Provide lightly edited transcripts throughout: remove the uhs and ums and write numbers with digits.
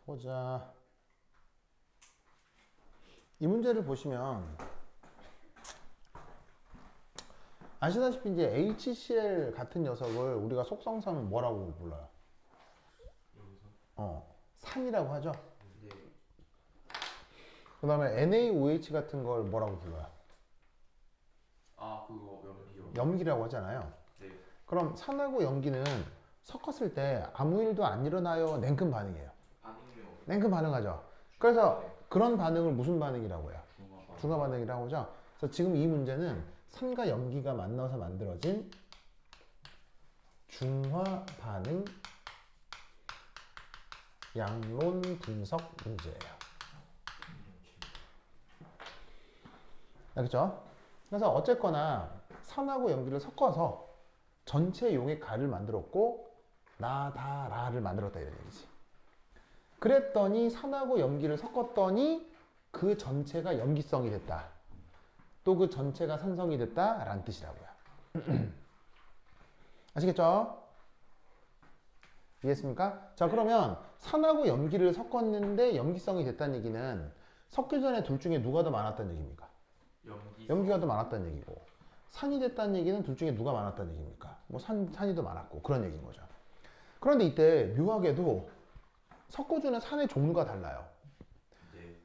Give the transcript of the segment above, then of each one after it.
보자. 이 문제를 보시면 아시다시피 이제 HCl 같은 녀석을 우리가 속성상 뭐라고 불러요? 산이라고 하죠. 네. 그 다음에 NaOH 같은 걸 뭐라고 불러요? 아, 그거 염기요. 염기라고 하잖아요. 네. 그럼 산하고 염기는 섞었을 때 아무 일도 안 일어나요? 냉큼 반응이에요? 반응이요. 냉큼 반응하죠. 그래서 그런 반응을 무슨 반응이라고 해요? 중화 중화 반응이라고 하죠. 그래서 지금 이 문제는 산과 염기가 만나서 만들어진 중화 반응 양론 분석 문제예요. 알겠죠? 그래서 어쨌거나 산하고 염기를 섞어서 전체 용의 가를 만들었고 나다라를 만들었다 이런 얘기지. 그랬더니 산하고 염기를 섞었더니 그 전체가 염기성이 됐다. 또 그 전체가 산성이 됐다 라는 뜻이라고요. 아시겠죠? 이해했습니까? 자, 그러면 산하고 염기를 섞었는데 염기성이 됐다는 얘기는 섞기 전에 둘 중에 누가 더 많았다는 얘기입니까? 염기. 염기가 더 많았다는 얘기고, 산이 됐다는 얘기는 둘 중에 누가 많았다는 얘기입니까? 뭐 산이 더 많았고 그런 얘기인 거죠. 그런데 이때 묘하게도 섞어주는 산의 종류가 달라요. 네.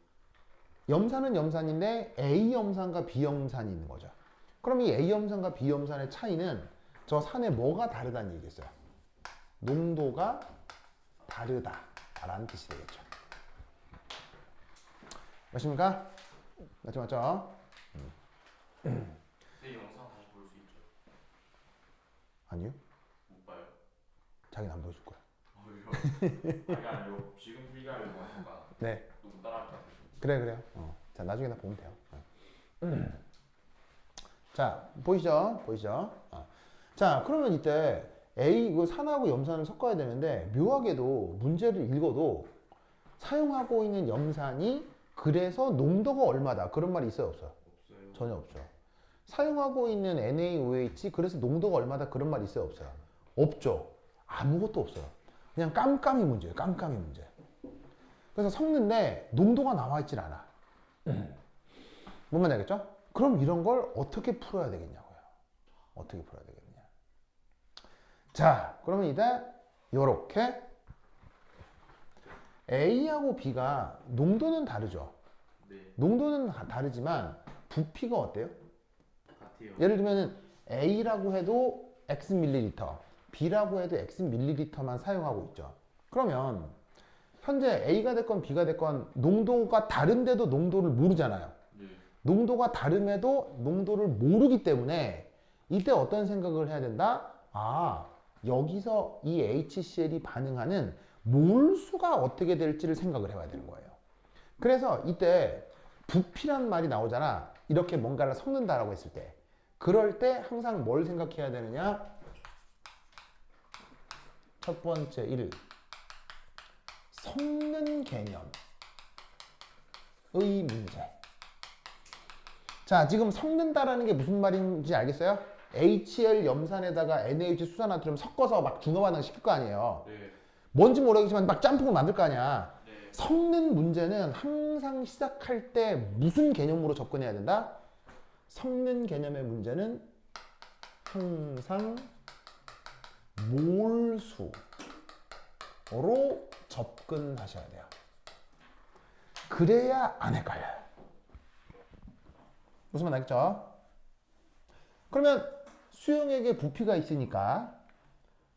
염산은 염산인데 A 염산과 B 염산이 있는 거죠. 그럼 이 A 염산과 B 염산의 차이는 저 산에 뭐가 다르다는 얘기겠어요? 농도가 다르다 라는 뜻이 되겠죠. 맞습니까? 맞죠? 내 영상 다시 볼 수 있죠? 아니요. 못 봐요. 자기는 안 보여줄 거야. 아니 아니요. 지금 풀이하려고 하니까 네. 너무 따라할 것 같아요. 그래요. 자, 나중에 나 보면 돼요. 자, 보이죠? 자, 그러면 이때 A, 그 산하고 염산을 섞어야 되는데, 묘하게도 문제를 읽어도 사용하고 있는 염산이 그래서 농도가 얼마다. 그런 말이 있어요, 없어요? 없어요. 전혀 없죠. 사용하고 있는 NaOH, 그래서 농도가 얼마다. 그런 말이 있어요, 없어요? 없죠. 아무것도 없어요. 그냥 깜깜이 문제예요, 깜깜이 문제. 그래서 섞는데 농도가 나와 있질 않아. 뭔 말인지 알겠죠? 그럼 이런 걸 어떻게 풀어야 되겠냐고요. 어떻게 풀어야 되겠느냐. 자, 그러면 이제 요렇게 A하고 B가 농도는 다르죠. 네. 농도는 다르지만 부피가 어때요? 같아요. 예를 들면 A라고 해도 X 밀리리터, B라고 해도 X 밀리리터만 사용하고 있죠. 그러면 현재 A가 됐건 B가 됐건 농도가 다른데도 농도를 모르잖아요. 네. 농도가 다름에도 농도를 모르기 때문에 이때 어떤 생각을 해야 된다? 아, 여기서 이 HCl이 반응하는 몰수가 어떻게 될지를 생각을 해봐야 되는 거예요. 그래서 이때 부피란 말이 나오잖아. 이렇게 뭔가를 섞는다라고 했을 때. 그럴 때 항상 뭘 생각해야 되느냐? 첫 번째 1. 섞는 개념의 문제. 자, 지금 섞는다라는 게 무슨 말인지 알겠어요? HL 염산에다가 NaOH 수산나트륨 섞어서 막 중화 반응 시킬 거 아니에요. 네. 뭔지 모르겠지만 막 짬뽕을 만들 거 아니야. 네. 섞는 문제는 항상 시작할 때 무슨 개념으로 접근해야 된다? 섞는 개념의 문제는 항상 몰수로 접근하셔야 돼요. 그래야 안 헷갈려요. 무슨 말 알겠죠? 그러면 수용액에 부피가 있으니까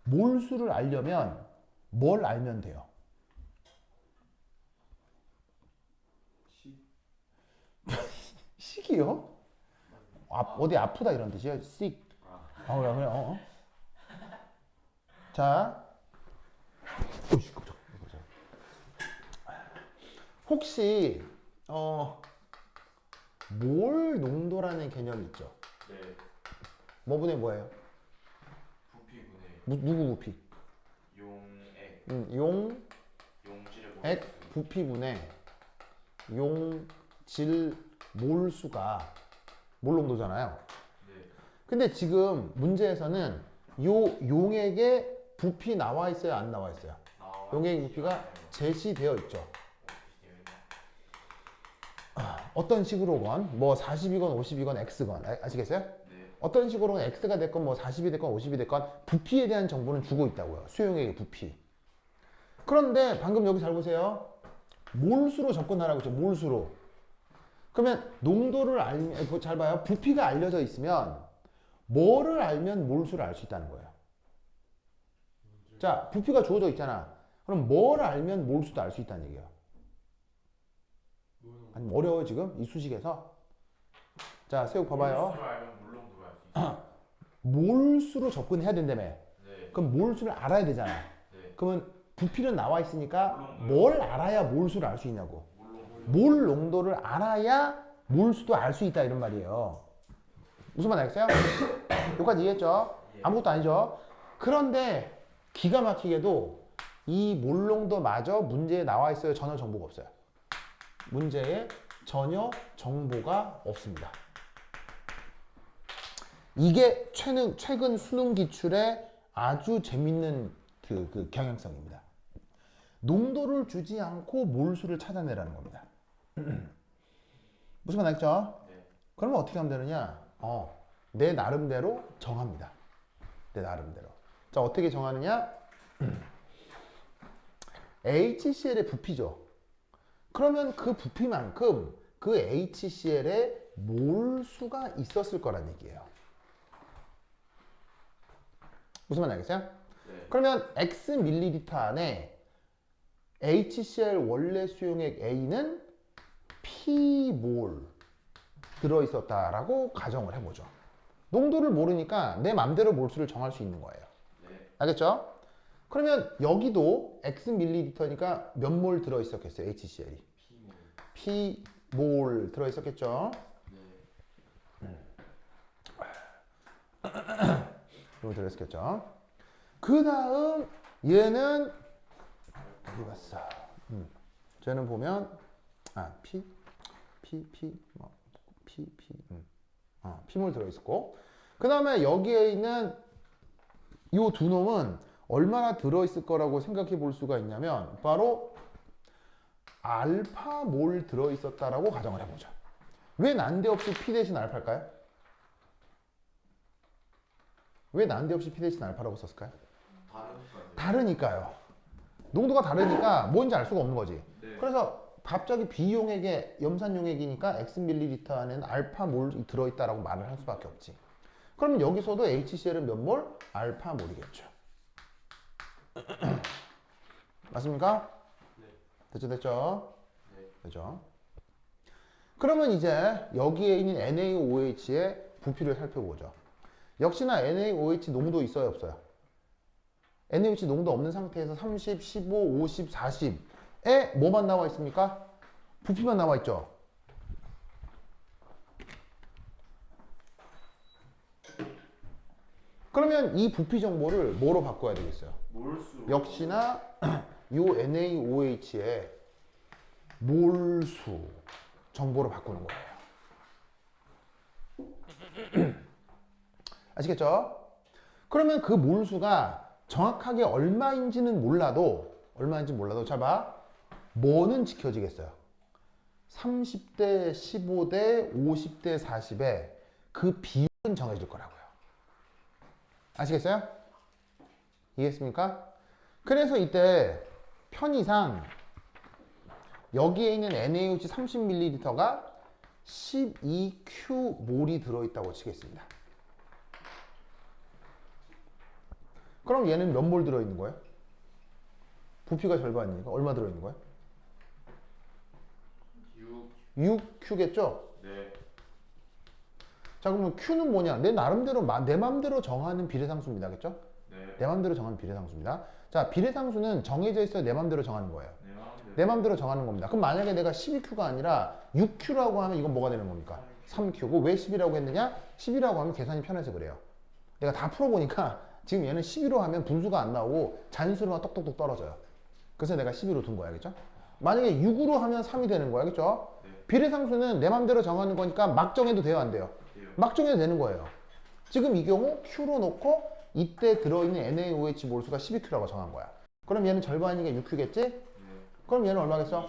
몰수를 알려면 뭘 알면 돼요? 식이요? 어디 아프다 이런 뜻이에요? sick. 그래. 자, 오씨, 깜짝. 혹시 몰 농도라는 개념이 있죠? 네. 뭐 분의 뭐예요? 부피분의 누구 부피? 용액. 용질의 용액 부피분의 용질 몰수가 몰 농도잖아요. 네. 근데 지금 문제에서는 요 용액에 부피 나와 있어요, 안 나와 있어요? 나와 용액 부피가 제시되어 있죠. 어떤 식으로건 뭐 40이건 50이건 x건 아시겠어요? 네. 어떤 식으로건 x가 됐건 뭐 40이 됐건 50이 됐건 부피에 대한 정보는 주고 있다고요. 수용액의 부피. 그런데 방금 여기 잘 보세요. 몰수로 접근하라고 했죠. 몰수로. 그러면 농도를 알면 잘 봐요. 부피가 알려져 있으면 뭐를 알면 몰수를 알 수 있다는 거예요. 자, 부피가 주어져 있잖아. 그럼 뭘 알면 몰수도 알 수 있다는 얘기예요. 아니 어려워요 지금 이 수식에서. 자, 세욱 봐봐요. 몰수로 알면 물렁도로 알 수 있어요. 몰수로 접근해야 된다며. 네. 그럼 몰수를 알아야 되잖아. 네. 그러면 부피는 나와 있으니까 몰롱도요. 뭘 알아야 몰수를 알 수 있냐고. 물렁도요. 몰 농도를 알아야 몰수도 알 수 있다 이런 말이에요. 무슨 말 알겠어요? 여기까지 이해했죠? 아무것도 아니죠? 그런데 기가 막히게도 이 몰농도마저 문제에 나와 있어요? 전혀 정보가 없어요? 문제에 전혀 정보가 없습니다. 이게 최근 수능 기출의 아주 재밌는 그 경향성입니다. 농도를 주지 않고 몰수를 찾아내라는 겁니다. 무슨 말 알겠죠? 네. 그러면 어떻게 하면 되느냐? 내 나름대로 정합니다. 내 나름대로. 자, 어떻게 정하느냐? HCl의 부피죠. 그러면 그 부피만큼 그 HCl에 몰수가 있었을 거란 얘기예요. 무슨 말 알겠어요? 네. 그러면 X 밀리리터 안에 HCl 원래 수용액 A는 P몰 들어있었다라고 가정을 해보죠. 농도를 모르니까 내 맘대로 몰수를 정할 수 있는 거예요. 네. 알겠죠? 그러면 여기도 X 밀리리터니까 몇 몰 들어있었겠어요? HCl이. 피몰. P몰 들어있었겠죠? 네. 이거 들어있었겠죠? 그 다음 얘는 어디 갔어? 쟤는 보면 P몰 들어있었고, 그 다음에 여기에 있는 이 두 놈은 얼마나 들어있을 거라고 생각해 볼 수가 있냐면 바로 알파몰 들어있었다라고 가정을 해보자. 왜 난데없이 P 대신 알파일까요? 왜 난데없이 P 대신 알파라고 썼을까요? 다르니까요. 다르니까요. 농도가 다르니까 뭔지 알 수가 없는 거지. 네. 그래서 갑자기 B용액에 염산용액이니까 Xml 안에는 알파몰이 들어있다라고 말을 할 수밖에 없지. 그러면 여기서도 HCl은 몇 몰? 알파몰이겠죠. 맞습니까? 네. 됐죠? 네. 됐죠? 그러면 이제 여기에 있는 NaOH의 부피를 살펴보죠. 역시나 NaOH 농도 있어요, 없어요? NaOH 농도 없는 상태에서 30, 15, 50, 40에 뭐만 나와 있습니까? 부피만 나와 있죠. 그러면 이 부피 정보를 뭐로 바꿔야 되겠어요? 몰수. 역시나 요 NaOH의 몰수 정보로 바꾸는 거예요. 아시겠죠? 그러면 그 몰수가 정확하게 얼마인지는 몰라도 잘 봐. 뭐는 지켜지겠어요? 30대 15대 50대 40에 그 비율은 정해질 거라고요. 아시겠어요? 이해했습니까? 그래서 이때 편의상 여기에 있는 NaOH 30ml가 12Q몰이 들어있다고 치겠습니다. 그럼 얘는 몇 몰 들어있는 거예요? 부피가 절반이니까 얼마 들어있는 거예요? 6. 6Q겠죠? 네. 자, 그러면 Q는 뭐냐? 내 나름대로 내 맘대로 정하는 비례상수입니다. 그렇죠? 네. 내 맘대로 정하는 비례상수입니다. 자, 비례상수는 정해져 있어요. 내 맘대로 정하는 거예요. 네. 마음대로. 내 맘대로 정하는 겁니다. 그럼 만약에 내가 12Q가 아니라 6Q라고 하면 이건 뭐가 되는 겁니까? 3Q고 왜 10이라고 했느냐? 10이라고 하면 계산이 편해서 그래요. 내가 다 풀어보니까 지금 얘는 12로 하면 분수가 안 나오고 잔수로만 똑똑똑 떨어져요. 그래서 내가 12로 둔 거야. 알겠죠? 만약에 6으로 하면 3이 되는 거야. 알겠죠? 네. 비례상수는 내 맘대로 정하는 거니까 막 정해도 돼요? 안 돼요? 돼요. 막 정해도 되는 거예요. 지금 이 경우 Q로 놓고 이때 들어있는 NaOH 몰수가 12Q라고 정한 거야. 그럼 얘는 절반이니까 6Q겠지? 네. 그럼 얘는 얼마겠어?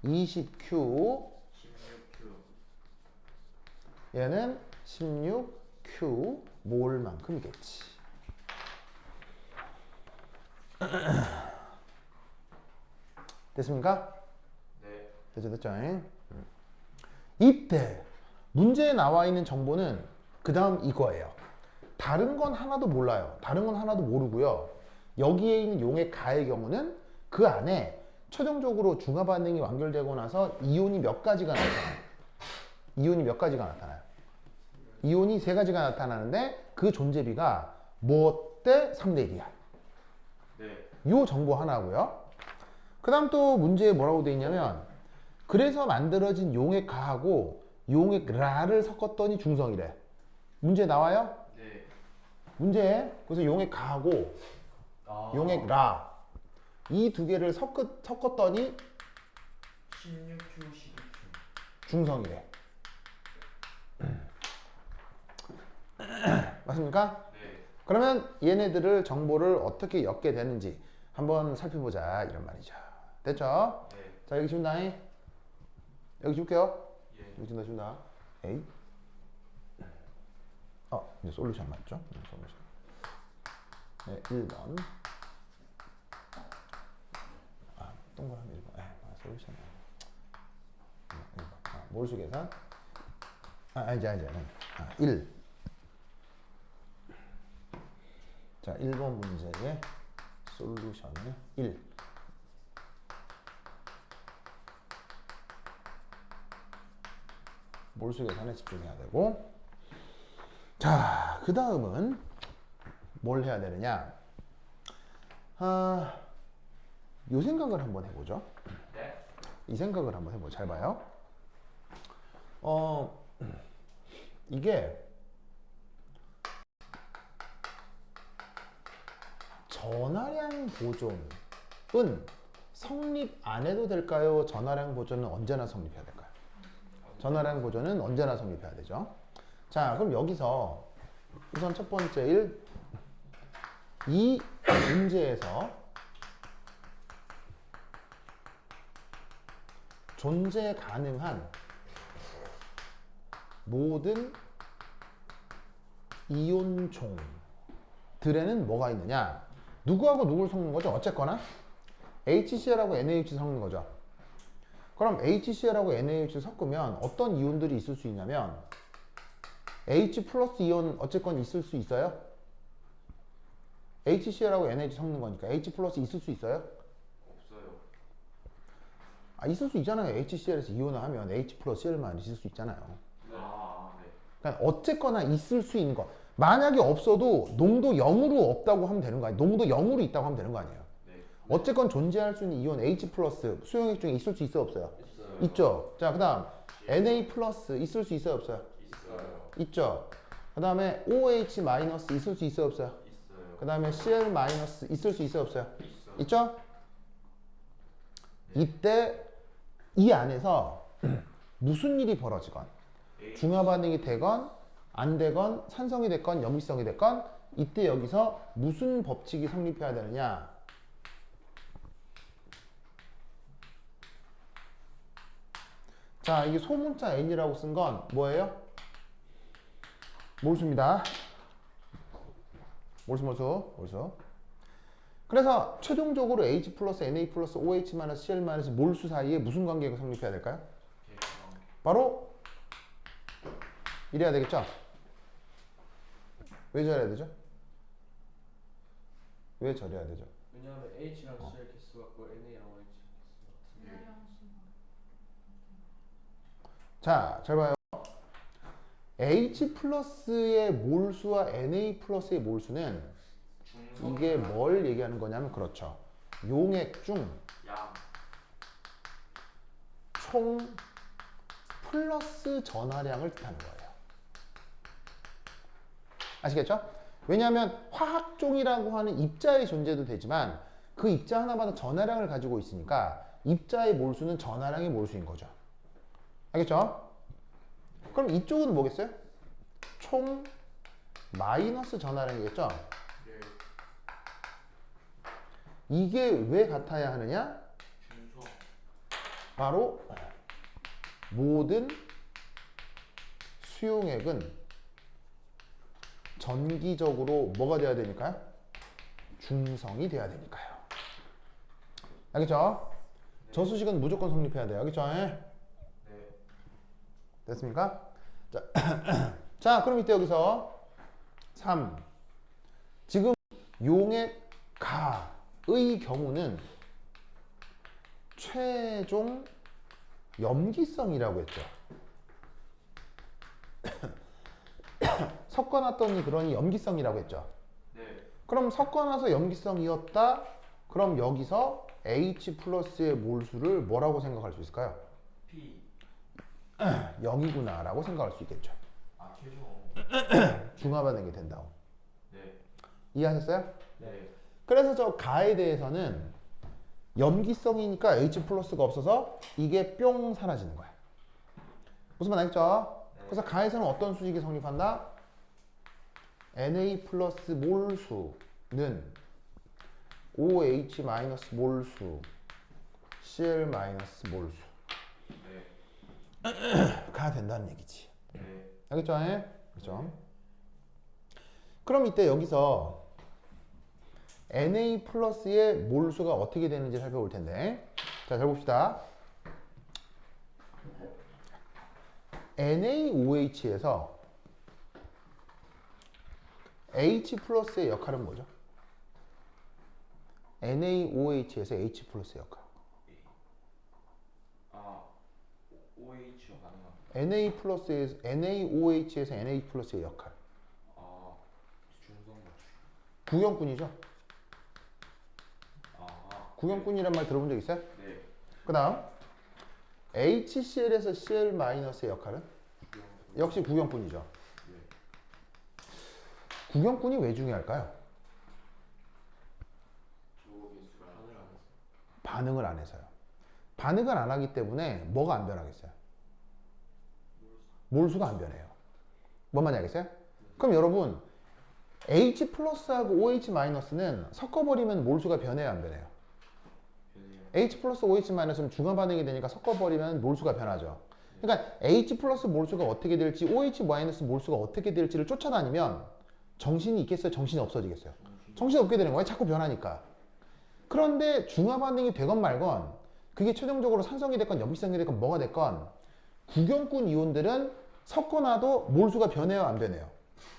20Q, 20Q. 16Q. 얘는 16Q 몰만큼이겠지. 됐습니까? 네. 됐죠? 이때 문제에 나와 있는 정보는 그 다음 이거예요. 다른 건 하나도 몰라요. 다른 건 하나도 모르고요. 여기에 있는 용의 가의 경우는 그 안에 최종적으로 중화 반응이 완결되고 나서 이온이 몇 가지가 나타나요. 이온이 몇 가지가 나타나요. 이온이 세 가지가 나타나는데 그 존재비가 뭐 대 3대 1이야. 네. 요 정보 하나고요. 그 다음 또 문제에 뭐라고 돼 있냐면 그래서 만들어진 용액 가하고 용액 라를 섞었더니 중성이래. 문제 나와요? 네. 문제. 그래서 용액 가하고 아. 용액 라 이 두 개를 섞었더니 16Q, 12Q. 중성이래. 맞습니까? 네. 그러면 얘네들을 정보를 어떻게 엮게 되는지 한번 살펴보자 이런 말이죠. 됐죠? 네. 자 여기 지운다. 여기 지울게요. 예. 여기 지운다. 에이. 이제 솔루션 맞죠? 솔루션. 네, 1번. 동그라미 1번. 솔루션. 1번. 몰수 계산. 이제. 1. 자, 1번 문제의 솔루션의 1. 몰수 계산에 집중해야 되고. 자, 그 다음은 뭘 해야 되느냐? 요 생각을 한번 해보죠. 네. 이 생각을 한번 해보죠. 잘 봐요. 이게 전하량 보존은 성립 안 해도 될까요? 전하량 보존은 언제나 성립해야 될까요? 전하량 보존은 언제나 성립해야 되죠. 자, 그럼 여기서 우선 첫 번째 일, 이 문제에서 존재 가능한 모든 이온종들에는 뭐가 있느냐? 누구하고 누구를 섞는 거죠? 어쨌거나 HCl하고 NaOH 섞는 거죠. 그럼 HCl하고 NaOH를 섞으면 어떤 이온들이 있을 수 있냐면 H 플러스 이온 어쨌건 있을 수 있어요? HCl하고 NaOH 섞는 거니까 H 플러스 있을 수 있어요? 없어요. 있을 수 있잖아요. HCl에서 이온화하면 H 플러스 Cl만 있을 수 있잖아요. 아, 네. 그러니까 어쨌거나 있을 수 있는 거. 만약에 없어도 농도 0으로 없다고 하면 되는 거 아니에요? 농도 0으로 있다고 하면 되는 거 아니에요? 네. 어쨌건 존재할 수 있는 이온 H 플러스 수용액 중에 있을 수 있어요? 없어요? 있어요. 있죠. 자, 그 다음 Na 플러스 있을 수 있어요? 없어요? 있어요. 있죠. 그 다음에 OH 마이너스 있을 수 있어요? 없어요? 있어요. 그 다음에 Cl 마이너스 있을 수 있어요? 없어요? 있어요. 있죠? 이때 이 안에서 무슨 일이 벌어지건 중화 반응이 되건 안 되건 산성이 됐건 염기성이 됐건 이때 여기서 무슨 법칙이 성립해야 되느냐? 자, 이게 소문자 N이라고 쓴 건 뭐예요? 몰수입니다. 몰수. 그래서 최종적으로 H 플러스 Na 플러스 OH 마이너스 Cl 마이너스 몰수 사이에 무슨 관계가 성립해야 될까요? 바로 이래야 되겠죠? 왜 저래야 되죠? 왜 저래야 되죠? 왜냐하면 H랑 Cl 개수 같고 Na랑 OH 개수 같은데. 자, 잘 봐요. H 플러스의 몰수와 Na 플러스의 몰수는 이게 뭘 얘기하는 거냐면 그렇죠. 용액 중 양. 총 플러스 전하량을 뜻하는 거예요. 아시겠죠? 왜냐하면 화학종이라고 하는 입자의 존재도 되지만 그 입자 하나마다 전하량을 가지고 있으니까 입자의 몰수는 전하량의 몰수인 거죠. 알겠죠? 그럼 이쪽은 뭐겠어요? 총 마이너스 전하량이겠죠? 네. 이게 왜 같아야 하느냐? 준수. 바로 모든 수용액은 전기적으로 뭐가 돼야 되니까요? 중성이 돼야 되니까요. 알겠죠? 저수식은 무조건 성립해야 돼요. 알겠죠? 네. 됐습니까? 자, 자, 그럼 이때 여기서 3. 지금 용액 가의 경우는 최종 염기성이라고 했죠. 섞어놨더니 그러니 염기성이라고 했죠. 네. 그럼 섞어놔서 염기성이었다. 그럼 여기서 H 플러스의 몰수를 뭐라고 생각할 수 있을까요? P. 0이구나 라고 생각할 수 있겠죠. 아 최종. 중화반응이 된다고. 네. 이해하셨어요? 네. 그래서 저 가에 대해서는 염기성이니까 H 플러스가 없어서 이게 뿅 사라지는 거야. 무슨 말 알겠죠? 네. 그래서 가에서는 어떤 수식이 성립한다? Na 플러스 몰수는 OH 마이너스 몰수 Cl 마이너스 몰수 네. 가 된다는 얘기지. 네. 알겠죠? 그렇죠? 그럼 이때 여기서 Na 플러스의 몰수가 어떻게 되는지 살펴볼 텐데, 자, 잘 봅시다. NaOH에서 H 플러스의 역할은 뭐죠? NaOH에서 H 플러스의 역할. 아 OH가 가능합니다. NaOH에서 Na 플러스의 역할. 아 중성 맞추기. 구경꾼이죠? 아. 구경꾼이란 말 들어본 적 있어요? 네. 그 다음 HCl에서 Cl 마이너스의 역할은? 역시 구경꾼이죠. 네. 구경꾼이 왜 중요할까요? 조개 수가 하늘 안에서. 반응을 안 해서요. 반응을 안 하기 때문에 뭐가 안 변하겠어요? 몰수가 안 변해요. 뭔 말인지 알겠어요? 그럼 여러분 H 플러스하고 OH 마이너스는 섞어버리면 몰수가 변해요, 안 변해요? 변해요. H 플러스 OH 마이너스는 중간 반응이 되니까 섞어버리면 몰수가 변하죠. 그러니까 H 플러스 몰수가 어떻게 될지 OH 마이너스 몰수가 어떻게 될지를 쫓아다니면 정신이 있겠어요? 정신이 없어지겠어요? 정신이 없게 되는 거예요. 자꾸 변하니까. 그런데 중화 반응이 되건 말건 그게 최종적으로 산성이 됐건 염기성이 됐건 뭐가 됐건 구경꾼 이온들은 섞어놔도 몰수가 변해요, 안 변해요?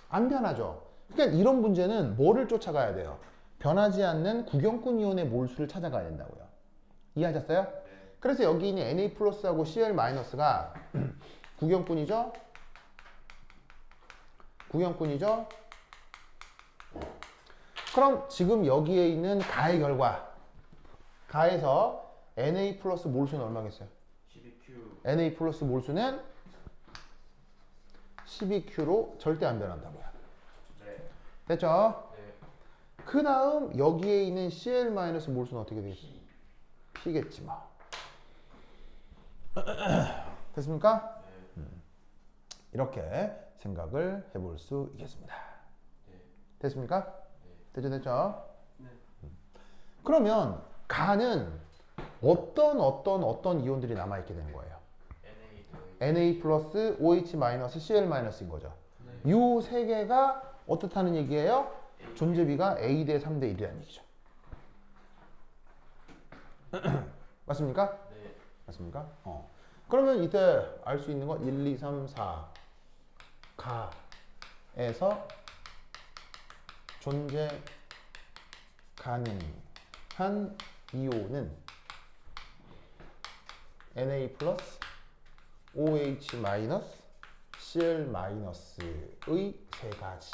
안 변하죠. 그러니까 이런 문제는 뭐를 쫓아가야 돼요? 변하지 않는 구경꾼 이온의 몰수를 찾아가야 된다고요. 이해하셨어요? 네. 그래서 여기 있는 Na 플러스하고 Cl 마이너스가 구경꾼이죠? 구경꾼이죠? 그럼 지금 여기에 있는 가의 결과 가에서 Na 플러스 몰수는 얼마겠어요? 12Q. Na 플러스 몰수는 12Q로 절대 안 변한다고요. 네. 됐죠? 네. 그 다음 여기에 있는 Cl 마이너스 몰수는 어떻게 되겠어요? P. P겠지 뭐. 됐습니까? 네. 이렇게 생각을 해볼 수 있겠습니다. 네. 됐습니까? 네. 됐죠? 네. 그러면 가는 어떤 이온들이 남아있게 되는 거예요? NA 더해. Na 플러스 OH 마이너스 Cl 마이너스인 거죠. 네. 요 세 개가 어떻다는 얘기예요? 존재비가 A 대 3 대 1이라는 얘기죠. 맞습니까? 네. 맞습니까? 그러면 이때 알 수 있는 건 1, 2, 3, 4 가에서 존재 가능한 이온은 Na 플러스 OH 마이너스 Cl 마이너스의 세 가지.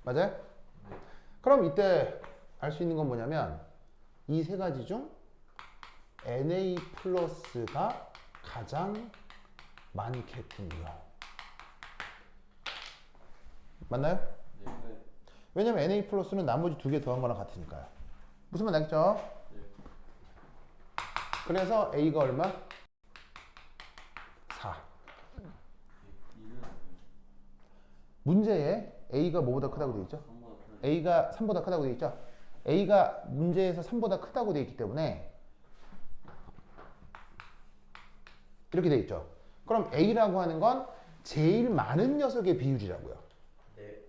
맞아요? 그럼 이때 알 수 있는 건 뭐냐면 이 세 가지 중 Na 플러스가 가장 많겠군요. 맞나요? 네. 왜냐면 Na 플러스는 나머지 두 개 더한 거랑 같으니까요. 무슨 말 알겠죠? 네. 그래서 A가 얼마? 4. 이는 문제에 A가 뭐보다 크다고 되어 있죠? 3보다 큰. A가 3보다 크다고 되어 있죠? A가 문제에서 3보다 크다고 되어 있기 때문에 이렇게 되어 있죠. 그럼 A라고 하는 건 제일 많은 녀석의 비율이라고요. 네.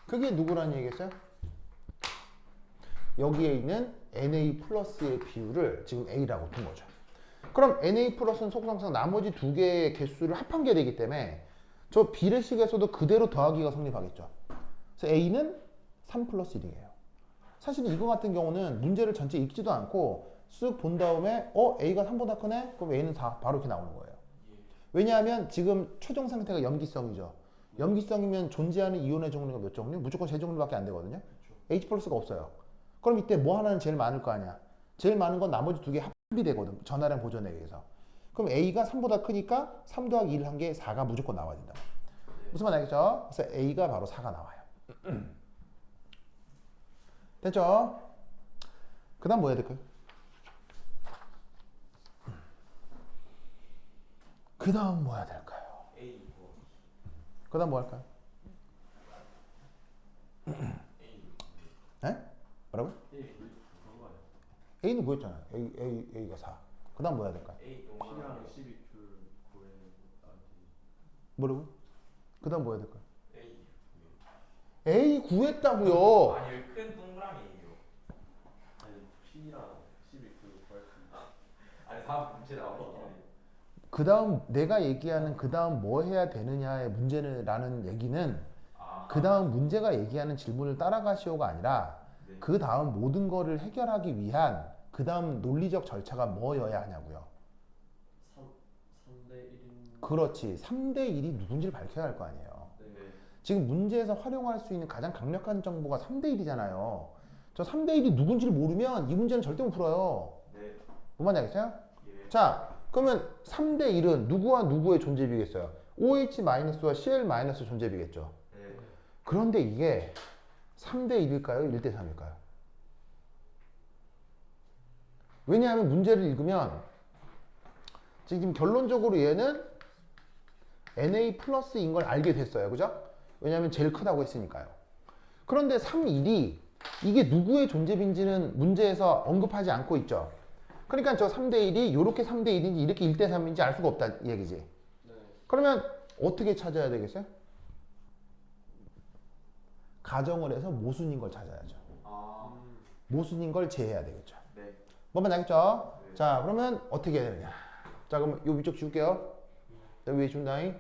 그게 누구라는 얘기겠어요? 여기에 있는 Na 플러스의 비율을 지금 A라고 둔 거죠. 그럼 Na 플러스는 속성상 나머지 두 개의 개수를 합한 게 되기 때문에 저 비례식에서도 그대로 더하기가 성립하겠죠. 그래서 A는 3 플러스 1이에요. 사실 이거 같은 경우는 문제를 전체 읽지도 않고 쓱 본 다음에 A가 3보다 크네? 그럼 A는 4 바로 이렇게 나오는 거예요. 왜냐하면 지금 최종 상태가 염기성이죠. 염기성이면 존재하는 이온의 종류가 몇 종류? 무조건 세 종류밖에 안 되거든요. H 플러스가 없어요. 그럼 이때 뭐 하나는 제일 많을 거 아니야. 제일 많은 건 나머지 두 개 합이 되거든. 전화량 보존에 의해서. 그럼 A가 3보다 크니까 3 더하기 1 한 게 4가 무조건 나와야 된다. 무슨 말 알겠죠? 그래서 A가 바로 4가 나와요. 됐죠? 그 다음 뭐 해야 될까요? 그 다음 뭐 해야 될까요? A 뭐 그 다음 뭐 할까요? A 에? 뭐라고요? 그런 거 아니야? A는 구했잖아요. A가 4. 그 다음 뭐 해야 될까요? A P랑 동그라미 12줄 구해. 뭐라고요? 그 다음 뭐 해야 될까요? A A 구했다고요. 아니 여기 큰 동그라미예요. 아니 P랑 12줄 구할 수 있나? 아니 다음 문제 나와 있길래 그 다음 내가 얘기하는 그 다음 뭐 해야 되느냐의 문제라는 얘기는 그 다음 문제가 얘기하는 질문을 따라가시오가 아니라 네. 그 다음 모든 거를 해결하기 위한 그 다음 논리적 절차가 뭐여야 하냐고요. 3대 1인. 그렇지. 3대 1이 누군지를 밝혀야 할 거 아니에요. 네. 지금 문제에서 활용할 수 있는 가장 강력한 정보가 3대 1이잖아요. 저 3대 1이 누군지를 모르면 이 문제는 절대 못 풀어요. 네. 뭔 말인지 알겠어요? 예. 자, 그러면 3대 1은 누구와 누구의 존재비겠어요? OH-와 Cl- 존재비겠죠. 네. 그런데 이게 3대 1일까요? 1대 3일까요? 왜냐하면 문제를 읽으면 지금 결론적으로 얘는 Na 플러스인 걸 알게 됐어요. 그죠? 왜냐하면 제일 크다고 했으니까요. 그런데 3, 1이 이게 누구의 존재비인지는 문제에서 언급하지 않고 있죠. 그러니까 저 3대 1이 이렇게 3대 1인지 이렇게 1대 3인지 알 수가 없다는 얘기지. 네. 그러면 어떻게 찾아야 되겠어요? 가정을 해서 모순인 걸 찾아야죠. 아. 모순인 걸 제외해야 되겠죠. 네. 뭔말 알겠죠? 네. 자, 그러면 어떻게 해야 되느냐? 자, 그럼 요 위쪽 지울게요. 자, 위에 준다잉.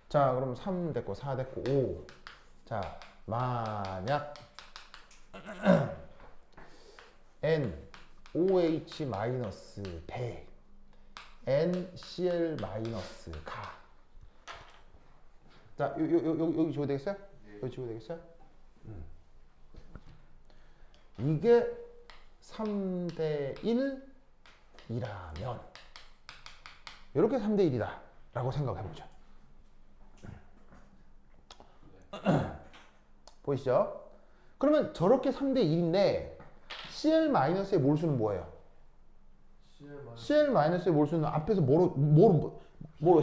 자, 그럼 3 됐고 4 됐고 5. 자, 만약 N OH 마이너스 100 NCl 마이너스 가. 자, 여기 지워도 되겠어요? 네. 여기 지워도 되겠어요? 이게 3대 1이라면 이렇게 3대 1이다 라고 생각해 보죠. 보이시죠? 그러면 저렇게 3대 1인데 Cl-의 몰수는 뭐예요? Cl-의 몰수는 앞에서 뭐로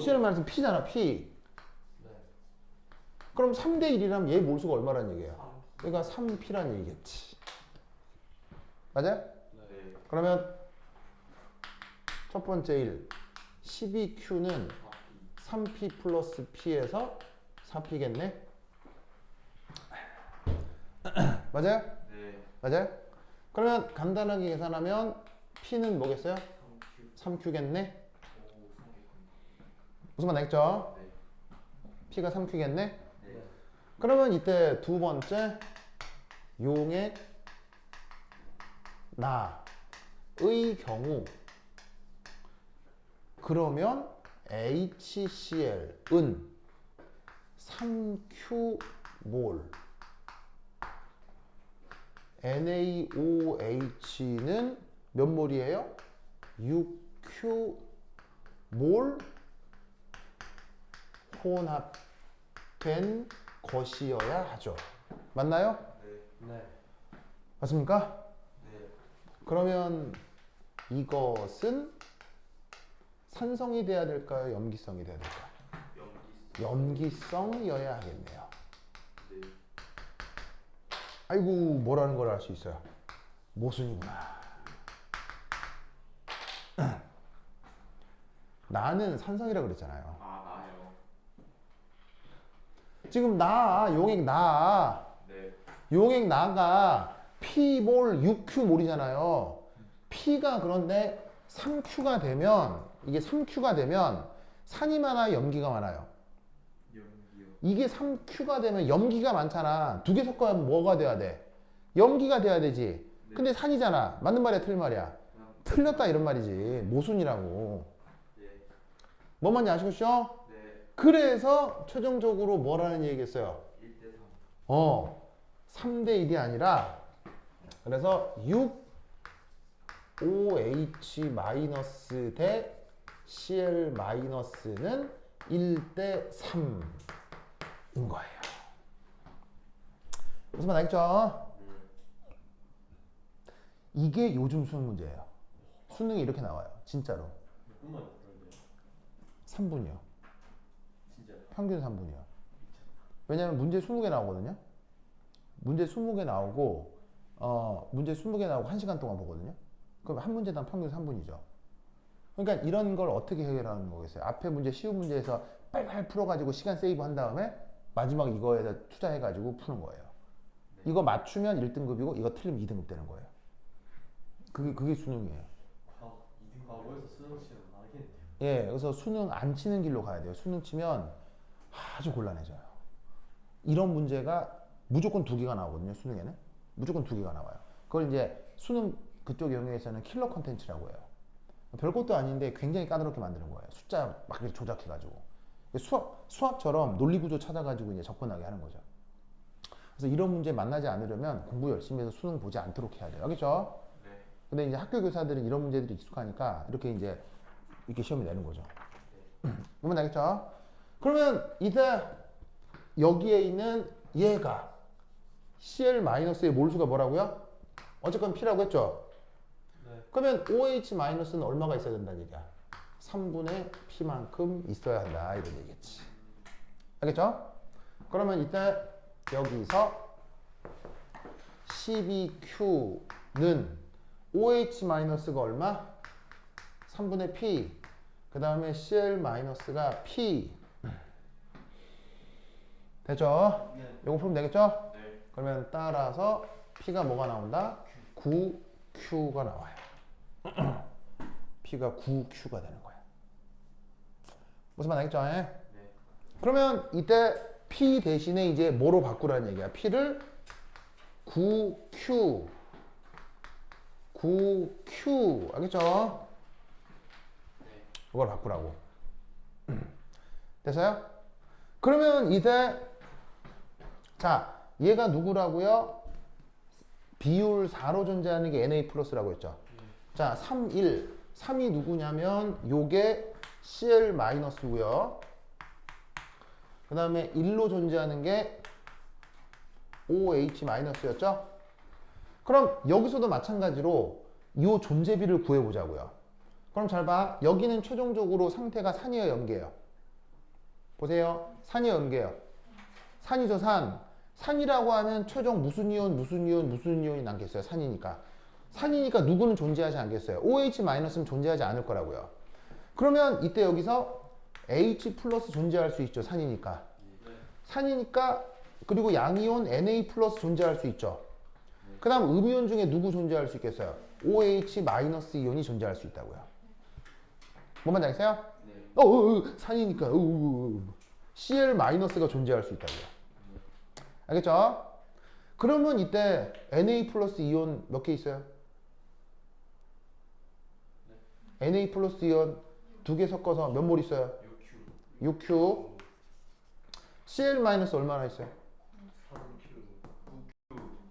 Cl- P잖아. P. 네. 그럼 3대 1이라면 얘 몰수가 얼마라는 얘기예요? 그러니까 3P라는 얘기겠지. 맞아요? 네. 그러면 첫 번째 1 12Q는 3P 플러스 P에서 4P겠네? 맞아요? 네. 맞아요? 그러면 간단하게 계산하면 P는 뭐겠어요? 3Q겠네? 무슨 말 알겠죠? 네. P가 3Q겠네? 네. 그러면 이때 두 번째 용액 나의 경우 그러면 HCl은 3Q몰 NaOH는 몇 몰이에요? 6Q몰 혼합된 것이어야 하죠. 맞나요? 네. 네. 맞습니까? 네. 그러면 이것은 산성이 돼야 될까요? 염기성이 돼야 될까요? 염기성이어야 하겠네요. 네. 아이고 뭐라는 걸 알 수 있어요. 모순이구나. 나는 산성이라 그랬잖아요. 아 나요. 지금 나 용액 나 네. 용액 나가 P몰 6Q몰이잖아요. P가 그런데 3Q가 되면 이게 3Q가 되면 산이 많아요, 염기가 많아요? 염기요. 이게 3Q가 되면 염기가 많잖아. 두 개 섞어야 뭐가 돼야 돼? 염기가 돼야 되지. 네. 근데 산이잖아. 맞는 말이야, 틀린 말이야? 틀렸다 이런 말이지. 모순이라고. 네. 뭔 말인지 아시겠죠? 네. 그래서 최종적으로 뭐라는 얘기겠어요? 1대 3. 3대 1이 아니라 그래서 6OH- 대 Cl- 는 1대 3인 거예요. 무슨 말 알겠죠? 이게 요즘 수능 문제예요. 수능이 이렇게 나와요. 진짜로. 몇 분만 그런데 3분이요. 진짜 평균 3분이요. 왜냐면 문제 20개 나오거든요. 문제 20개 나오고 문제 20개 나오고 1시간 동안 보거든요. 그럼 한 문제당 평균 3분이죠. 그러니까 이런 걸 어떻게 해결하는 거겠어요? 앞에 문제 쉬운 문제에서 빨빨 풀어가지고 시간 세이브 한 다음에 마지막 이거에다 투자해가지고 푸는 거예요. 이거 맞추면 1등급이고 이거 틀리면 2등급 되는 거예요. 그게 수능이에요. 과거에서 수능 시험 망했네요. 예, 그래서 수능 안 치는 길로 가야 돼요. 수능 치면 아주 곤란해져요. 이런 문제가 무조건 2개가 나오거든요. 수능에는 무조건 2개가 나와요. 그걸 이제 수능 그쪽 영역에서는 킬러 컨텐츠라고 해요. 별것도 아닌데 굉장히 까다롭게 만드는 거예요. 숫자 막 이렇게 조작해가지고 수학처럼 논리구조 찾아가지고 이제 접근하게 하는 거죠. 그래서 이런 문제 만나지 않으려면 공부 열심히 해서 수능 보지 않도록 해야 돼요. 알겠죠? 네. 근데 이제 학교 교사들은 이런 문제들이 익숙하니까 이렇게 시험을 내는 거죠. 뭔지 알겠죠? 그러면 이제 여기에 있는 얘가 Cl-의 몰수가 뭐라고요? 어쨌건 P라고 했죠? 네. 그러면 OH-는 얼마가 있어야 된다는 얘기야? 3분의 P만큼 있어야 한다 이런 얘기겠지. 알겠죠? 그러면 이때 여기서 12Q는 OH-가 얼마? 3분의 P. 그 다음에 Cl-가 P. 됐죠? 네. 요거 풀면 되겠죠? 네. 그러면 따라서 P가 뭐가 나온다? 9Q가 나와요. P가 9Q가 되는 거야. 무슨 말 알겠죠? 네. 그러면 이때 P 대신에 이제 뭐로 바꾸라는 얘기야? P를 9Q 알겠죠? 네. 이걸 바꾸라고. 됐어요? 그러면 이때 자 얘가 누구라고요? 비율 4로 존재하는 게 Na 플러스라고 했죠. 자 3, 1 3이 누구냐면 요게 Cl-고요. 그 다음에 1로 존재하는 게 OH-였죠. 그럼 여기서도 마찬가지로 이 존재비를 구해보자고요. 그럼 잘 봐. 여기는 최종적으로 상태가 산이에요, 염계예요? 보세요. 산이에요, 염계예요? 산이죠, 산. 산이라고 하면 최종 무슨 이온이 남겠어요? 산이니까. 산이니까 누구는 존재하지 않겠어요? OH-는 존재하지 않을 거라고요. 그러면 이때 여기서 H 플러스 존재할 수 있죠, 산이니까. 산이니까 그리고 양이온 Na 플러스 존재할 수 있죠. 그 다음 음이온 중에 누구 존재할 수 있겠어요? OH- 이온이 존재할 수 있다고요. 뭔 말인지 알겠어요? 네. 산이니까 Cl-가 존재할 수 있다고요. 알겠죠? 그러면 이때 Na 플러스 이온 몇 개 있어요? Na 플러스 이온 2개 섞어서 몇 몰 있어요? 6Q. 6Q. Cl- 얼마나 있어요?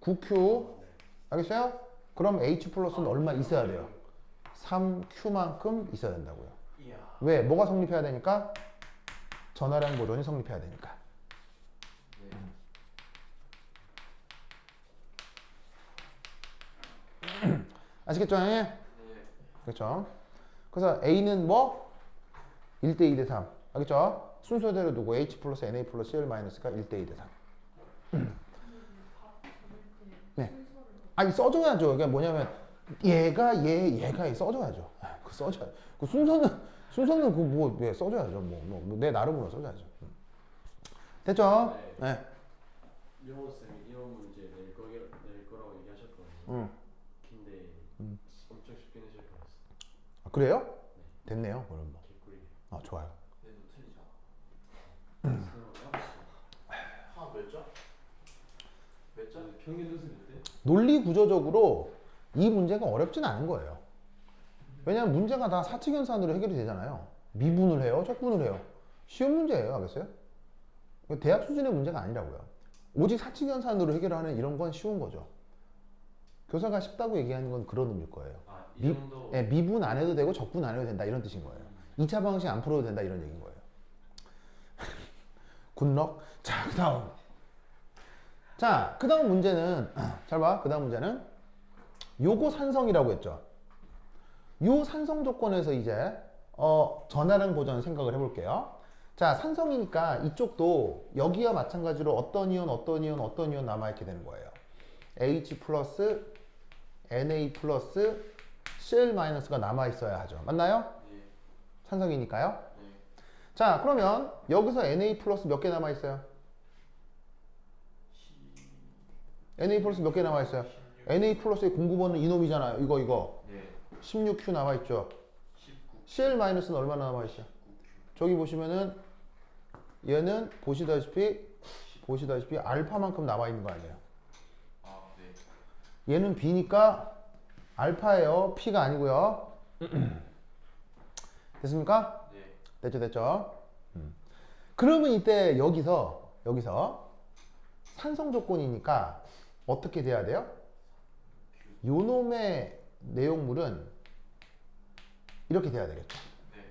3Q. 9Q. 알겠어요? 그럼 H 플러스는 얼마 있어야 돼요? 3Q만큼 있어야 된다고요. 이야. 왜? 뭐가 성립해야 되니까? 전화량 보존이 성립해야 되니까. 네. 아시겠죠? 네. 그렇죠? 그래서 A는 뭐? 1대 2대 3. 알겠죠? 순서대로 두고 H 플러스 NA 플러스 CL 마이너스가 1대 2대 3. 네. 아니 써줘야죠. 그러니까 뭐냐면 얘가 얘가 써줘야죠. 그 써줘야. 그 순서는 그 뭐 써줘야죠. 뭐 내 나름으로 써줘야죠. 됐죠? 네. 영호 쌤이 이런 문제 낼 거라고 얘기하셨거든요. 근데 엄청 쉽게 내실 뻔했어. 아, 그래요? 됐네요. 그럼 뭐. 개꿀이. 아 좋아요. 얘도 틀리잖아. 몇 점? 몇 점? 평균 점수 몇 대? 논리 구조적으로 이 문제가 어렵진 않은 거예요. 왜냐면 문제가 다 사칙연산으로 해결이 되잖아요. 미분을 해요, 적분을 해요. 쉬운 문제예요, 알겠어요? 대학 수준의 문제가 아니라고요. 오직 사칙연산으로 해결하는 이런 건 쉬운 거죠. 교사가 쉽다고 얘기하는 건 그런 의미일 거예요. 아, 이 정도. 예, 미분 안 해도 되고 적분 안 해도 된다 이런 뜻인 거예요. 2차 방식 안 풀어도 된다 이런 얘기인 거예요. 굿럭. 자, 그 다음. 자, 그 다음 문제는 잘 봐. 그 다음 문제는 요거 산성이라고 했죠. 요 산성 조건에서 이제 전하랑 보전 생각을 해볼게요. 자, 산성이니까 이쪽도 여기와 마찬가지로 어떤 이온 남아있게 되는 거예요. H 플러스 Na 플러스 Cl 마이너스가 남아있어야 하죠. 맞나요? 네. 산성이니까요. 네. 자, 그러면 여기서 Na 플러스 몇 개 남아있어요? Na 플러스 몇 개 남아있어요? Na 플러스의 공구번은 이놈이잖아요. 이거. 네. 16Q 남아있죠. 19. CL 마이너스는 얼마나 남아있어요? 저기 보시면은 얘는 보시다시피 알파만큼 남아있는 거 아니에요. 아, 네. 얘는 B니까 알파예요. P가 아니고요. 됐습니까? 네. 됐죠. 그러면 이때 여기서 산성 조건이니까 어떻게 돼야 돼요? 요놈의 내용물은 이렇게 돼야 되겠죠. 네.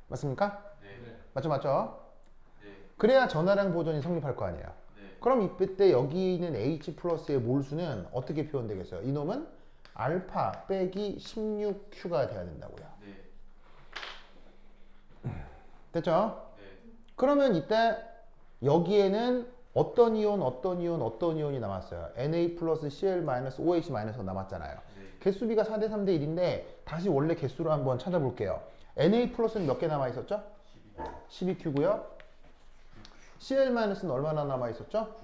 맞습니까? 네. 맞죠? 네. 그래야 전하량 보존이 성립할 거 아니에요. 네. 그럼 이때 여기 있는 H 플러스의 몰수는 어떻게 표현되겠어요? 이놈은 알파 빼기 16Q가 돼야 된다고요. 네. 됐죠? 네. 그러면 이때 여기에는 어떤 이온이 남았어요. Na 플러스 Cl 마이너스 OH 마이너스가 남았잖아요. 네. 개수비가 4대 3대 1인데 다시 원래 개수로 한번 찾아볼게요. Na 플러스는 몇 개 남아 있었죠? 12Q고요. Cl 마이너스는 얼마나 남아 있었죠?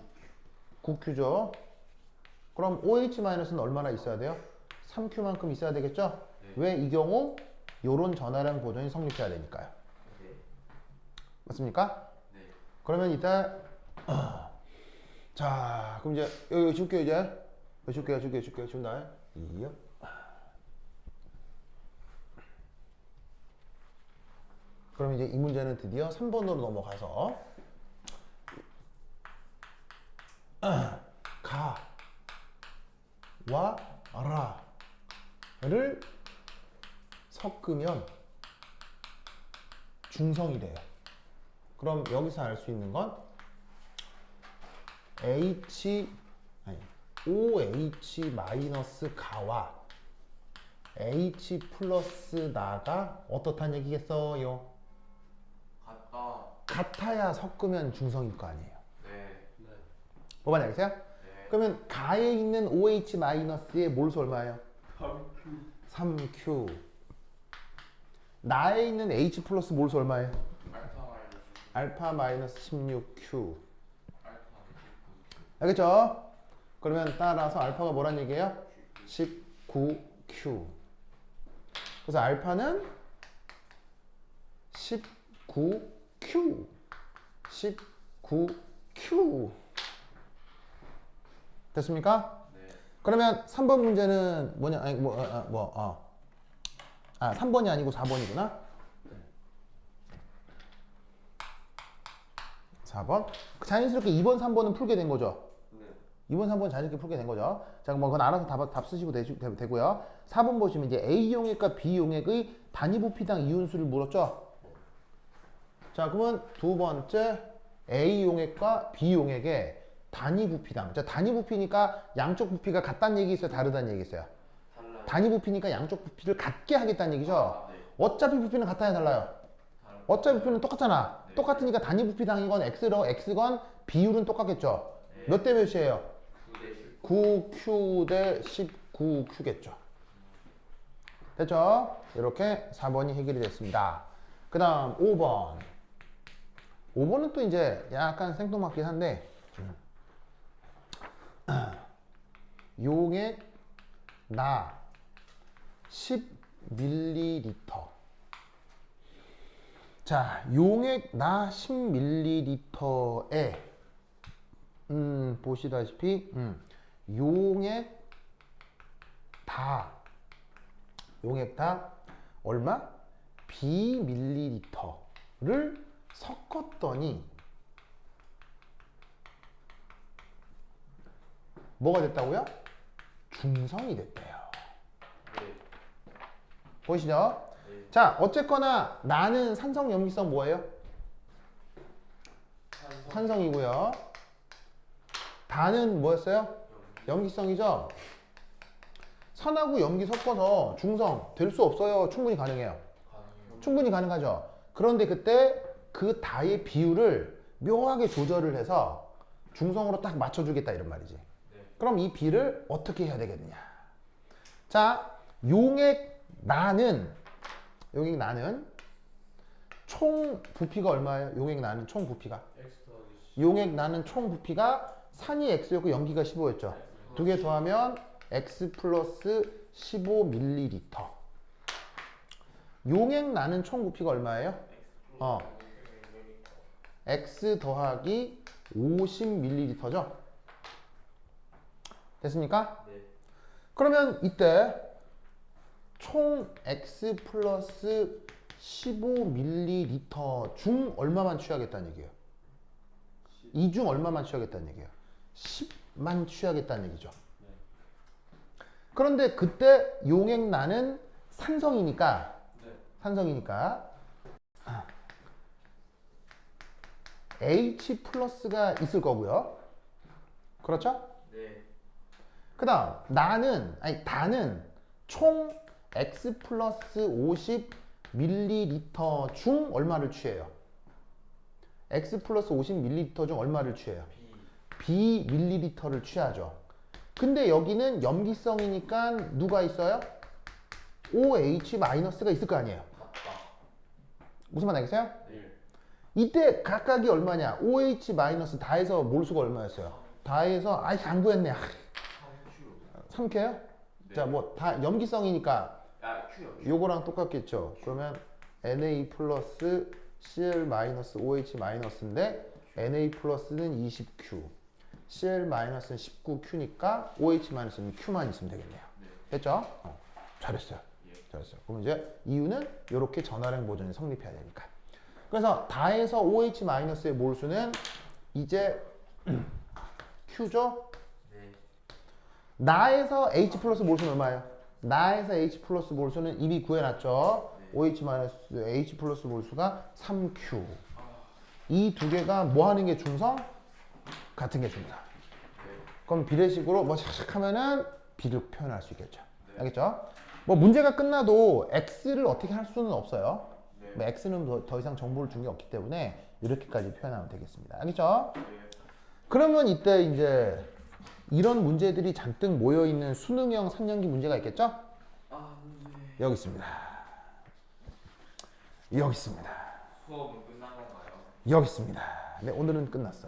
9Q죠. 그럼 OH 마이너스는 얼마나 있어야 돼요? 3Q만큼 있어야 되겠죠? 네. 왜 이 경우 요런 전하량 보존이 성립해야 되니까요. 네. 맞습니까? 네. 그러면 이때 자, 그럼 이제 여기 줄게요 이제. 줄게요. 준다. 이요. 그럼 이제 이 문제는 드디어 3번으로 넘어가서 가와 라를 섞으면 중성이 돼요. 그럼 여기서 알 수 있는 건 OH 마이너스 가와 H 플러스 나가 어떻다는 얘기겠어요? 같다. 같아야 섞으면 중성일 거 아니에요. 네. 네. 뭐만 알겠어요? 네. 그러면 가에 있는 OH 마이너스의 몰수 얼마예요? 3Q. 3Q. 나에 있는 H 플러스 몰수 얼마예요? 알파 마이너스. 알파 마이너스 16Q. 알파. 알겠죠? 그러면 따라서 알파가 뭐란 얘기예요? 19Q. 그래서 알파는 19Q. 19Q. 됐습니까? 네. 그러면 3번 문제는 뭐냐? 아니 3번이 아니고 4번이구나. 4번. 자연스럽게 2번, 3번은 풀게 된 거죠. 네. 2번, 3번 자연스럽게 풀게 된 거죠. 자, 뭐 그건 알아서 답 쓰시고 되고요. 4번 보시면 이제 A 용액과 B 용액의 단위 부피당 이온수를 물었죠. 자, 그러면 두 번째 A 용액과 B 용액의 단위 부피당. 자, 단위 부피니까 양쪽 부피가 같다는 얘기 있어요, 다르다는 얘기 있어요. 달라요. 단위 부피니까 양쪽 부피를 같게 하겠다는 얘기죠. 아, 네. 어차피 부피는 같아야 달라요. 다른 어차피 부피는 똑같잖아. 네. 똑같으니까 단위 부피당이건 x건 비율은 똑같겠죠. 네. 몇 대 몇이에요? 9대 9q 대 19q겠죠. 됐죠? 이렇게 4번이 해결이 됐습니다. 그 다음 5번. 5번은 또 이제 약간 생뚱맞긴 한데 용액 나 10ml. 자, 용액 나 10ml에 보시다시피 용액 다 얼마? bml를 섞었더니 뭐가 됐다고요? 중성이 됐대요. 네. 보이시죠? 네. 자, 어쨌거나 나는 산성 염기성 뭐예요? 산성이고요. 다는 뭐였어요? 염기성이죠? 산하고 염기 섞어서 중성 될 수 없어요? 충분히 가능해요? 가능해요. 충분히 가능하죠. 그런데 그때 그 다의 비율을 묘하게 조절을 해서 중성으로 딱 맞춰주겠다 이런 말이지. 네. 그럼 이 비를 어떻게 해야 되겠느냐. 자, 용액 나는 총 부피가 얼마예요? 용액 나는 총 부피가. X 더하기 용액 나는 총 부피가 산이 x였고 염기가 15였죠. 두 개 더하면 x 플러스 15ml. 용액 나는 총 부피가 얼마예요? x 더하기 50ml죠. 됐습니까? 네. 그러면 이때 총 x 플러스 15ml 중 얼마만 취하겠다는 얘기예요? 이 중 얼마만 취하겠다는 얘기예요? 10만 취하겠다는 얘기죠. 네. 그런데 그때 용액나는 산성이니까 H 플러스가 있을 거고요. 그렇죠? 네. 그 다음 다는 총 X 플러스 50ml 중 얼마를 취해요? X 플러스 50ml 중 얼마를 취해요? B. bml를 취하죠. 근데 여기는 염기성이니까 누가 있어요? OH-가 있을 거 아니에요. 같다. 무슨 말 알겠어요? 네. 이때 각각이 얼마냐? OH- 다해서 몰수가 얼마였어요? 다해서 안 구했네. 3Q. 3K요? 네. 자, 뭐 다 염기성이니까 아, Q요. 요거랑 똑같겠죠. 그러면 Na 플러스 Cl 마이너스 OH 마이너스인데 Na 플러스는 20Q, Cl 마이너스는 19Q니까 OH 마이너스는 Q만 있으면 되겠네요. 네. 됐죠? 잘했어요. 예. 잘했어요. 그럼 이제 이유는 이렇게 전화량 보존이 성립해야 되니까. 그래서 다해서 OH 마이너스의 몰수는 이제 Q죠? 네. 나에서 H 플러스 몰수는 얼마예요? 나에서 H 플러스 몰수는 이미 구해놨죠. 네. OH 마이너스 H 플러스 몰수가 3Q. 이 두 개가 뭐 하는 게 중성? 같은 게 중성. 네. 그럼 비례식으로 뭐 착착 하면은 비를 표현할 수 있겠죠. 네. 알겠죠? 뭐 문제가 끝나도 X를 어떻게 할 수는 없어요. 네. 뭐 X는 더 이상 정보를 준 게 없기 때문에 이렇게까지 표현하면 되겠습니다. 알겠죠? 네. 그러면 이때 이제 이런 문제들이 잔뜩 모여있는 수능형 3년기 문제가 있겠죠? 아, 네. 여기 있습니다. 여기 있습니다. 수업은 끝난 건가요? 여기 있습니다. 네, 오늘은 끝났어.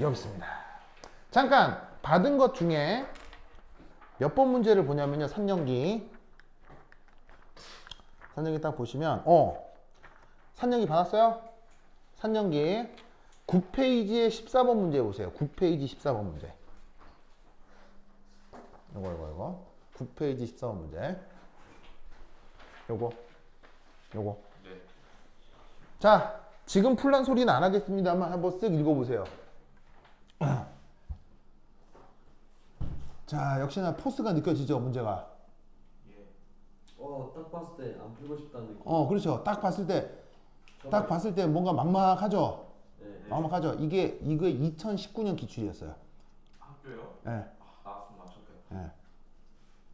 여기 있습니다. 잠깐 받은 것 중에 몇 번 문제를 보냐면요. 3년기 딱 보시면 3년기 받았어요? 3년기 9페이지에 14번 문제 보세요. 9페이지 14번 문제. 이거 9페이지 14번 문제. 요거 네. 자, 지금 풀란 소리는 안 하겠습니다만 한번 쓱 읽어보세요. 자, 역시나 포스가 느껴지죠, 문제가. 예. 딱 봤을 때 안 풀고 싶다는 느낌. 그렇죠. 딱 봤을 때 뭔가 막막하죠. 네. 막막하죠. 이게 2019년 기출이었어요. 학교요? 예. 나왔으면 맞췄겠다.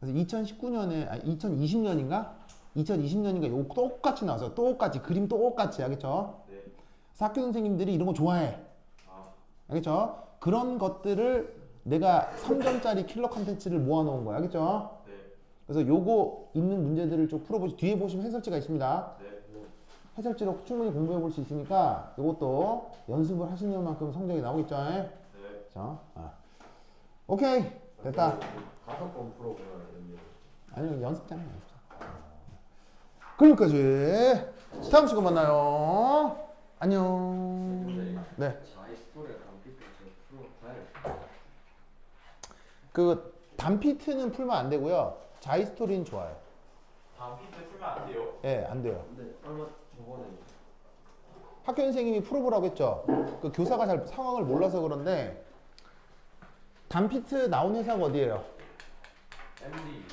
예. 그래서 2019년에, 아니 2020년인가? 2020년인가 요 똑같이 나왔어요. 똑같이 그림 똑같이 알겠죠? 네. 그래서 학교 선생님들이 이런 거 좋아해. 아, 알겠죠? 그런 것들을 내가 3점짜리 킬러 컨텐츠를 모아놓은 거야. 알겠죠? 네. 그래서 요거 있는 문제들을 좀 풀어보시. 뒤에 보시면 해설지가 있습니다. 네. 해설지로 충분히 공부해 볼 수 있으니까 이것도 연습을 하시는 만큼 성적이 나오겠죠? 네. 자, 오케이 됐다. 5번 풀어보면 되는데. 아니 연습장. 그러니까지. 다음 시간 만나요. 안녕. 네. 자이스토리가 감피트 풀어 봐야 그 단피트는 풀면 안 되고요. 자이스토리는 좋아요. 다음 피트 풀면 안 돼요? 예, 안 돼요. 근데 얼마 저번에 학교 선생님이 풀어보라고 했죠. 그 교사가 잘 상황을 몰라서 그런데 단피트 나온 회사가 어디예요? MD.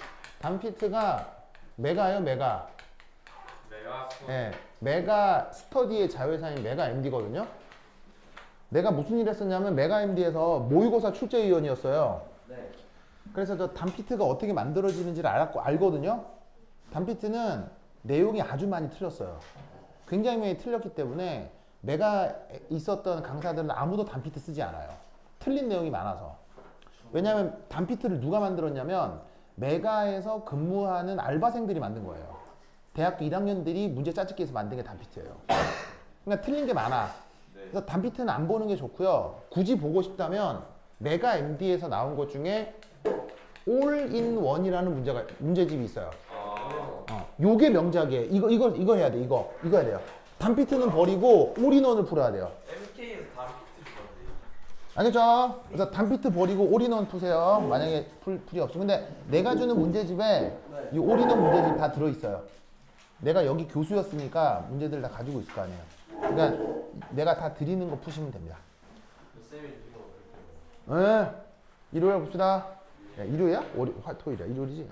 단피트가 메가예요, 메가. 내가 스톤. 예, 메가 스터디의 자회사인 메가 MD거든요. 내가 무슨 일 했었냐면 메가 MD에서 모의고사 출제위원이었어요. 네. 그래서 저 단피트가 어떻게 만들어지는지를 알거든요. 단피트는 내용이 아주 많이 틀렸어요. 굉장히 많이 틀렸기 때문에 내가 있었던 강사들은 아무도 단피트 쓰지 않아요. 틀린 내용이 많아서. 왜냐하면 단피트를 누가 만들었냐면 메가에서 근무하는 알바생들이 만든 거예요. 대학교 1학년들이 문제 짜집기 해서 만든 게 단피트예요. 그러니까 틀린 게 많아. 네. 그래서 단피트는 안 보는 게 좋고요. 굳이 보고 싶다면 메가 MD에서 나온 것 중에 올인원이라는 문제집이 있어요. 아, 요게 명작이에요. 이거 해야 돼. 이거 해야 돼요. 단피트는 버리고 올인원을 풀어야 돼요. MK에서 다음 피트 주던데. 알겠죠? 그래서 단피트 버리고 올인원 푸세요. 만약에 풀이 없어. 근데 내가 주는 문제집에 이 올인원 문제집 다 들어있어요. 내가 여기 교수였으니까 문제들 다 가지고 있을 거 아니에요. 그러니까 내가 다 드리는 거 푸시면 됩니다. 쌤이 주는 거 그렇게. 네. 일요일 봅시다. 야, 일요일이야? 토요일이야? 일요일이지?